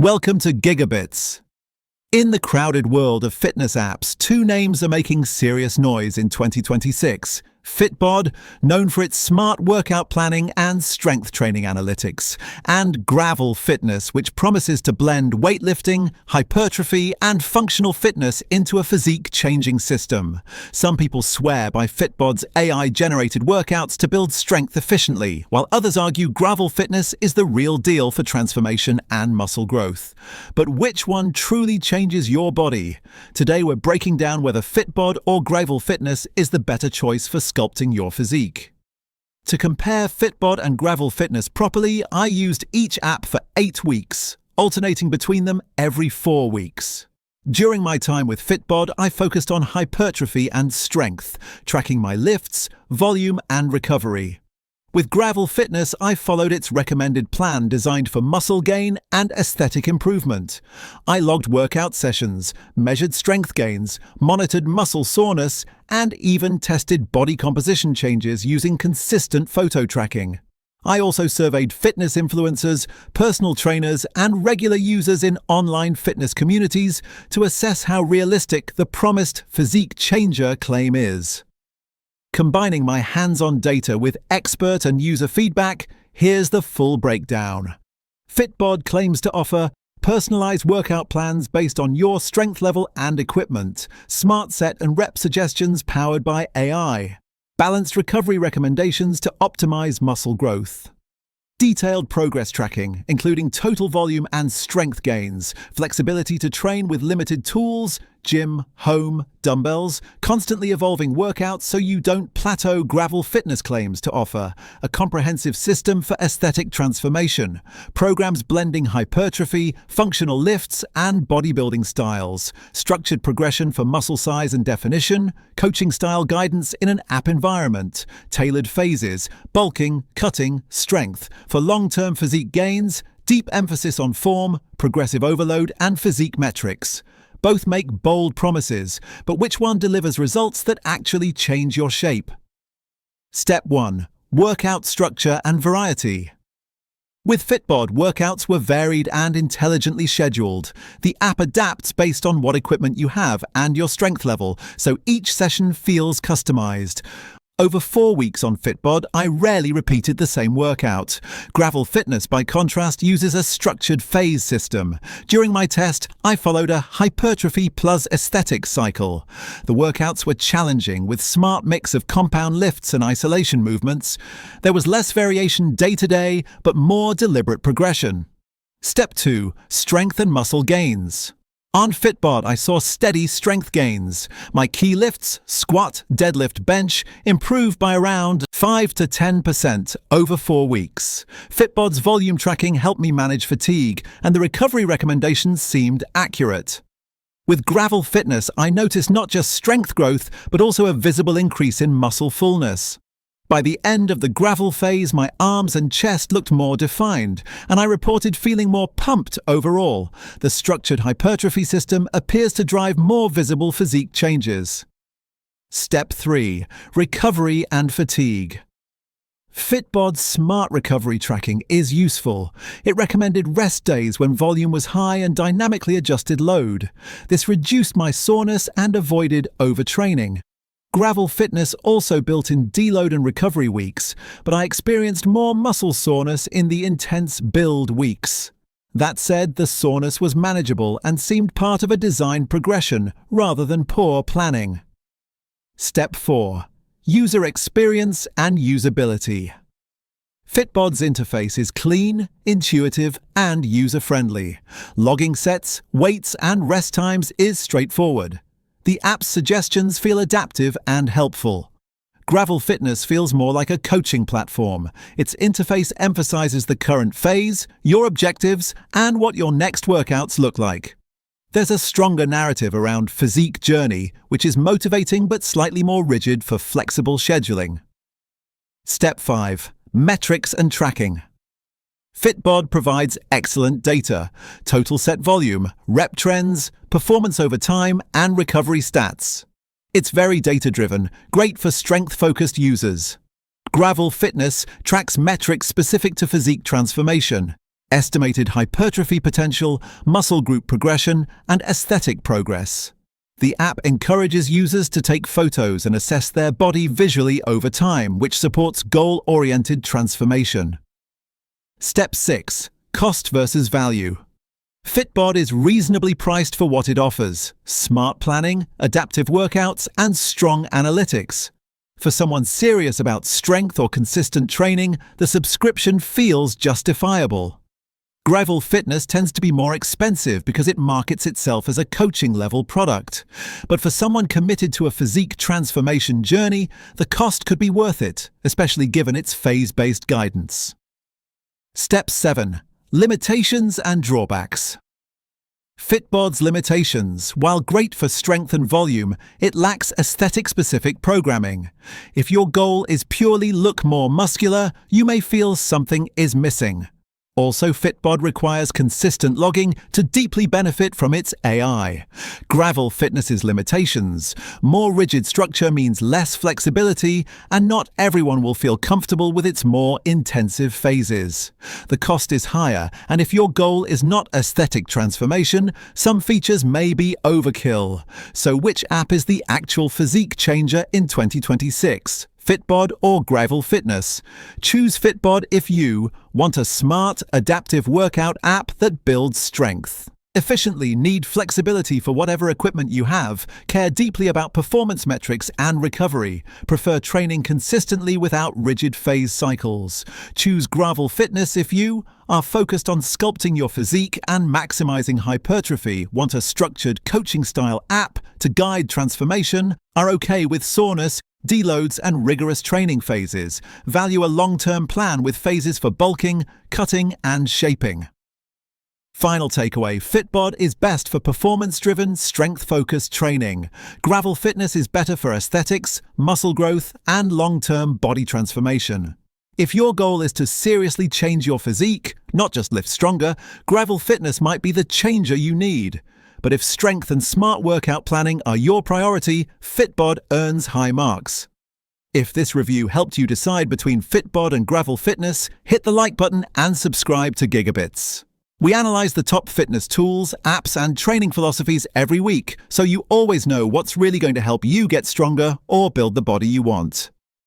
Welcome to GigaBits. In the crowded world of fitness apps, two names are making serious noise in 2026. Fitbod, known for its smart workout planning and strength training analytics, and Gravl Fitness, which promises to blend weightlifting, hypertrophy, and functional fitness into a physique-changing system. Some people swear by Fitbod's AI-generated workouts to build strength efficiently, while others argue Gravl Fitness is the real deal for transformation and muscle growth. But which one truly changes your body? Today we're breaking down whether Fitbod or Gravl Fitness is the better choice for sculpting your physique. To compare Fitbod and Gravl Fitness properly, I used each app for 8 weeks, alternating between them every 4 weeks. During my time with Fitbod, I focused on hypertrophy and strength, tracking my lifts, volume, and recovery. With Gravl Fitness, I followed its recommended plan designed for muscle gain and aesthetic improvement. I logged workout sessions, measured strength gains, monitored muscle soreness, and even tested body composition changes using consistent photo tracking. I also surveyed fitness influencers, personal trainers, and regular users in online fitness communities to assess how realistic the promised physique changer claim is. Combining my hands-on data with expert and user feedback, here's the full breakdown. Fitbod claims to offer personalized workout plans based on your strength level and equipment, smart set and rep suggestions powered by AI, balanced recovery recommendations to optimize muscle growth, detailed progress tracking, including total volume and strength gains, flexibility to train with limited tools, gym, home, dumbbells, constantly evolving workouts so you don't plateau. Gravl Fitness claims to offer a comprehensive system for aesthetic transformation, programs blending hypertrophy, functional lifts, and bodybuilding styles, structured progression for muscle size and definition, coaching style guidance in an app environment, tailored phases, bulking, cutting, strength, for long-term physique gains, deep emphasis on form, progressive overload, and physique metrics. Both make bold promises, but which one delivers results that actually change your shape? Step 1. Workout structure and variety. With Fitbod, workouts were varied and intelligently scheduled. The app adapts based on what equipment you have and your strength level, so each session feels customized. Over 4 weeks on Fitbod, I rarely repeated the same workout. Gravl Fitness, by contrast, uses a structured phase system. During my test, I followed a hypertrophy plus aesthetics cycle. The workouts were challenging, with smart mix of compound lifts and isolation movements. There was less variation day to day, but more deliberate progression. Step 2. Strength and muscle gains. On Fitbod, I saw steady strength gains. My key lifts, squat, deadlift, bench, improved by around 5 to 10% over 4 weeks. Fitbod's volume tracking helped me manage fatigue, and the recovery recommendations seemed accurate. With Gravl Fitness, I noticed not just strength growth, but also a visible increase in muscle fullness. By the end of the Gravl phase, my arms and chest looked more defined, and I reported feeling more pumped overall. The structured hypertrophy system appears to drive more visible physique changes. Step 3. Recovery and fatigue. Fitbod's smart recovery tracking is useful. It recommended rest days when volume was high and dynamically adjusted load. This reduced my soreness and avoided overtraining. Gravl Fitness also built in deload and recovery weeks, but I experienced more muscle soreness in the intense build weeks. That said, the soreness was manageable and seemed part of a design progression rather than poor planning. Step 4. User experience and usability. Fitbod's interface is clean, intuitive, and user-friendly. Logging sets, weights, and rest times is straightforward. The app's suggestions feel adaptive and helpful. Gravl Fitness feels more like a coaching platform. Its interface emphasizes the current phase, your objectives, and what your next workouts look like. There's a stronger narrative around physique journey, which is motivating but slightly more rigid for flexible scheduling. Step 5. Metrics and tracking. Fitbod provides excellent data: total set volume, rep trends, performance over time, and recovery stats. It's very data-driven, great for strength-focused users. Gravl Fitness tracks metrics specific to physique transformation. estimated hypertrophy potential, muscle group progression, and aesthetic progress. The app encourages users to take photos and assess their body visually over time, which supports goal-oriented transformation. Step 6. Cost versus value. Fitbod is reasonably priced for what it offers: smart planning, adaptive workouts, and strong analytics. For someone serious about strength or consistent training, the subscription feels justifiable. Gravl Fitness tends to be more expensive because it markets itself as a coaching-level product. But for someone committed to a physique transformation journey, the cost could be worth it, especially given its phase-based guidance. Step 7. Limitations and drawbacks. Fitbod's limitations. While great for strength and volume, it lacks aesthetic-specific programming. If your goal is purely look more muscular, you may feel something is missing. Also, Fitbod requires consistent logging to deeply benefit from its AI. Gravl Fitness's limitations. More rigid structure means less flexibility, and not everyone will feel comfortable with its more intensive phases. The cost is higher, and if your goal is not aesthetic transformation, some features may be overkill. So which app is the actual physique changer in 2026? Fitbod or Gravl Fitness? Choose Fitbod if you want a smart, adaptive workout app that builds strength efficiently, need flexibility for whatever equipment you have, care deeply about performance metrics and recovery, prefer training consistently without rigid phase cycles. Choose Gravl Fitness if you are focused on sculpting your physique and maximizing hypertrophy, want a structured coaching-style app to guide transformation, are okay with soreness, deloads, and rigorous training phases, value a long-term plan with phases for bulking, cutting, and shaping. Final takeaway: Fitbod is best for performance-driven, strength-focused training. Gravl Fitness is better for aesthetics, muscle growth, and long-term body transformation. If your goal is to seriously change your physique, not just lift stronger, Gravl Fitness might be the changer you need. But if strength and smart workout planning are your priority, Fitbod earns high marks. If this review helped you decide between Fitbod and Gravl Fitness, hit the like button and subscribe to GigaBits. We analyze the top fitness tools, apps, and training philosophies every week, so you always know what's really going to help you get stronger or build the body you want.